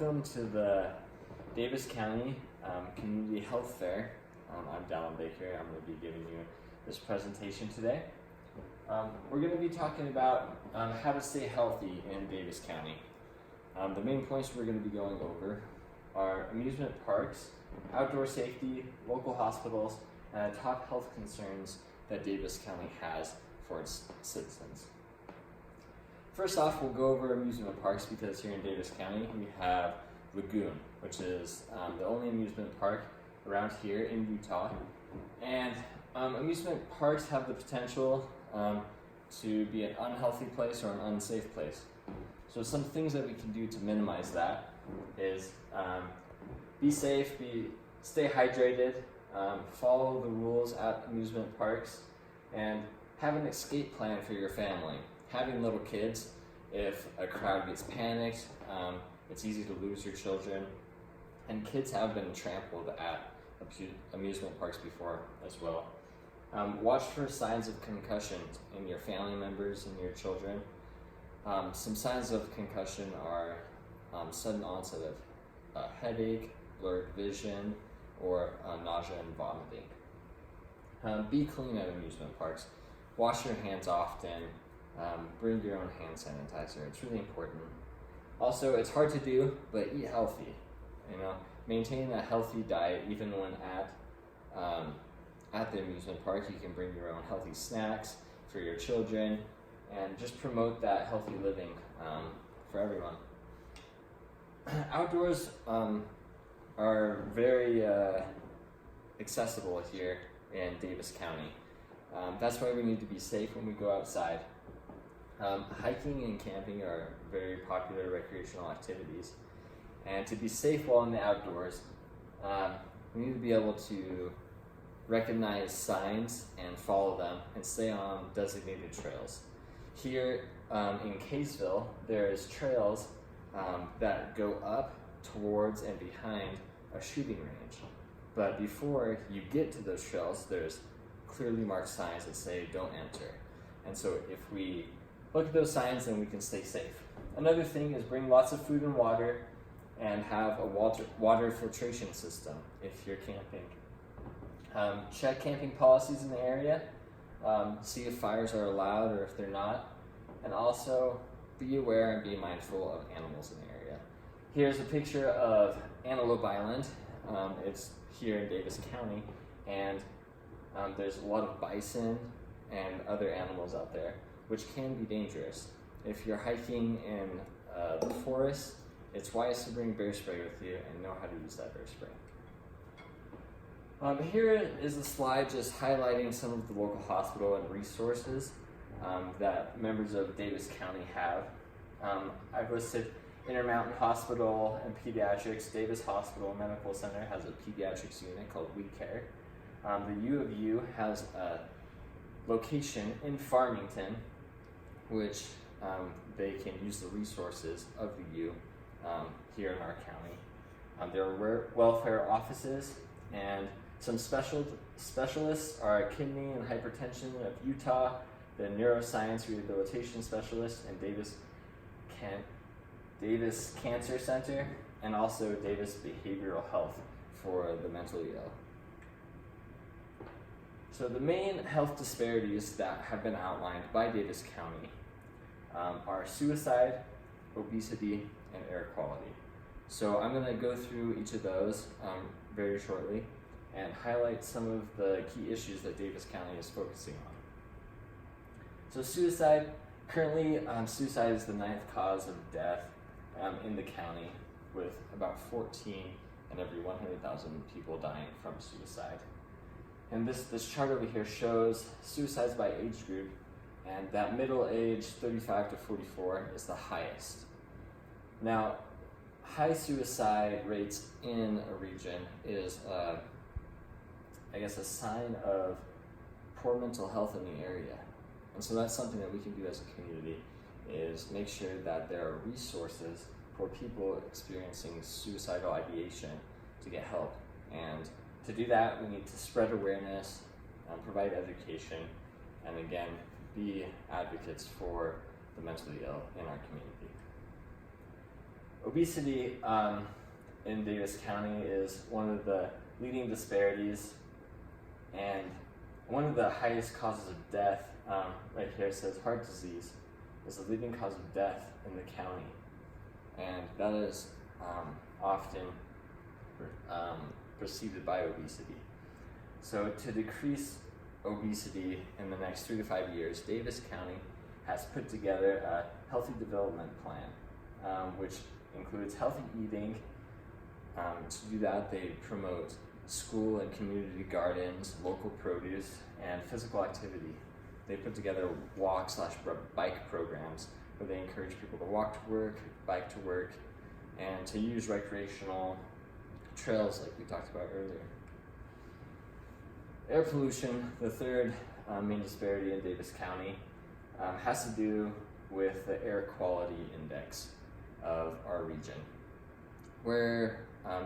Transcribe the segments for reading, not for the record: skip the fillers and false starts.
Welcome to the Davis County Community Health Fair. I'm Dallin Baker. I'm going to be giving you this presentation today. We're going to be talking about how to stay healthy in Davis County. The main points we're going to be going over are amusement parks, outdoor safety, local hospitals, and top health concerns that Davis County has for its citizens. First off, we'll go over amusement parks because here in Davis County we have Lagoon, which is the only amusement park around here in Utah. And amusement parks have the potential to be an unhealthy place or an unsafe place. So some things that we can do to minimize that is be safe, stay hydrated, follow the rules at amusement parks, and have an escape plan for your family. Having little kids, if a crowd gets panicked, it's easy to lose your children. And kids have been trampled at amusement parks before as well. Watch for signs of concussion in your family members and your children. Some signs of concussion are sudden onset of headache, blurred vision, or nausea and vomiting. Be clean at amusement parks. Wash your hands often. Bring your own hand sanitizer. It's really important. Also, it's hard to do, but eat healthy. Maintain a healthy diet even when at the amusement park. You can bring your own healthy snacks for your children, and just promote that healthy living for everyone. Outdoors are very accessible here in Davis County. That's why we need to be safe when we go outside. Hiking and camping are very popular recreational activities. And to be safe while in the outdoors, we need to be able to recognize signs and follow them and stay on designated trails. Here in Kaysville, there's trails that go up towards and behind a shooting range. But before you get to those trails, there's clearly marked signs that say don't enter. And so if we look at those signs, then we can stay safe. Another thing is bring lots of food and water, and have a water filtration system if you're camping. Check camping policies in the area, see if fires are allowed or if they're not, and also be aware and be mindful of animals in the area. Here's a picture of Antelope Island. It's here in Davis County, and there's a lot of bison and other animals out there, which can be dangerous. If you're hiking in the forest, it's wise to bring bear spray with you and know how to use that bear spray. Here is a slide just highlighting some of the local hospital and resources that members of Davis County have. I've listed Intermountain Hospital and Pediatrics. Davis Hospital Medical Center has a pediatrics unit called We Care. The U of U has a location in Farmington, which they can use the resources of the U here in our county. There are welfare offices, and some specialists are Kidney and Hypertension of Utah, the Neuroscience Rehabilitation Specialist, and Davis Cancer Center, and also Davis Behavioral Health for the mentally ill. So the main health disparities that have been outlined by Davis County are suicide, obesity, and air quality. So I'm going to go through each of those very shortly and highlight some of the key issues that Davis County is focusing on. So suicide, currently suicide is the 9th cause of death in the county, with about 14 in every 100,000 people dying from suicide. And this chart over here shows suicides by age group, and that middle age, 35 to 44, is the highest. Now, high suicide rates in a region is, a sign of poor mental health in the area. And so that's something that we can do as a community, is make sure that there are resources for people experiencing suicidal ideation to get help. And to do that, we need to spread awareness, provide education, and again, be advocates for the mentally ill in our community. Obesity in Davis County is one of the leading disparities and one of the highest causes of death. Right here it says heart disease is the leading cause of death in the county, and that is often preceded by obesity. So to decrease obesity in the next 3 to 5 years, Davis County has put together a healthy development plan, which includes healthy eating. To do that, they promote school and community gardens, local produce, and physical activity. They put together walk/bike programs where they encourage people to walk to work, bike to work, and to use recreational trails like we talked about earlier. Air pollution, the third main disparity in Davis County, has to do with the air quality index of our region. Where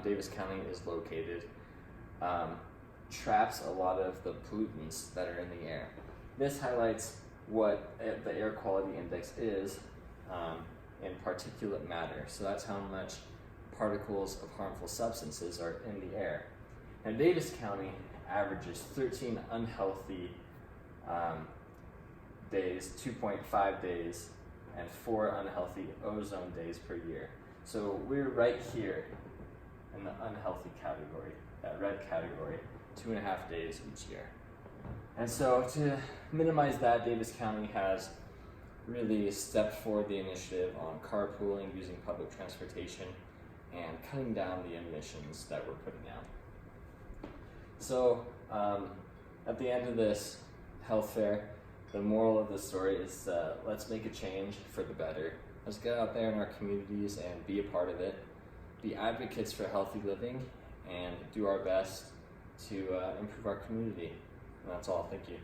Davis County is located traps a lot of the pollutants that are in the air. This highlights what the air quality index is in particulate matter. So that's how much particles of harmful substances are in the air. Now Davis County averages 13 unhealthy days, 2.5 days, and 4 unhealthy ozone days per year. So we're right here in the unhealthy category, that red category, 2.5 days each year. And so to minimize that, Davis County has really stepped forward the initiative on carpooling, using public transportation, and cutting down the emissions that we're putting out. So at the end of this health fair, the moral of the story is let's make a change for the better. Let's get out there in our communities and be a part of it. Be advocates for healthy living and do our best to improve our community. And that's all. Thank you.